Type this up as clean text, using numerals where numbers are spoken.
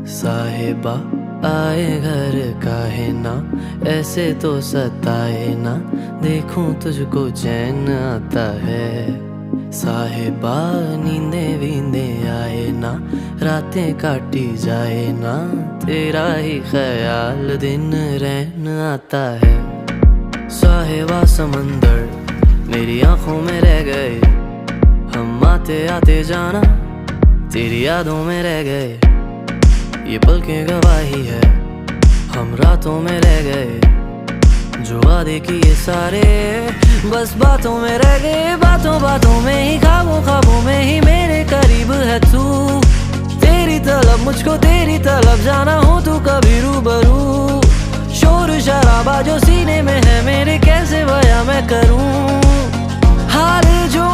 साहिबा आए घर काहे ना, ऐसे तो सताए ना, देखूं तुझको चैन आता है। साहिबा नींदे वींदे आए ना, रातें काटी जाए ना, तेरा ही ख्याल दिन रहन आता है। साहिबा समंदर मेरी आंखों में रह गए, हम आते आते जाना तेरी यादों में रह गए। ये पल की गवाही है, हम रातों में रह गए, जो वादे किए सारे बस बातों में रह गए। बातों बातों में ही, ख्वाबों ख्वाबों में ही मेरे करीब है तू। तेरी तलब मुझको तेरी तलब, जाना हो तू कभी रूबरू। शोर शराबा जो सीने में है मेरे, कैसे बयां मैं करूं हाल जो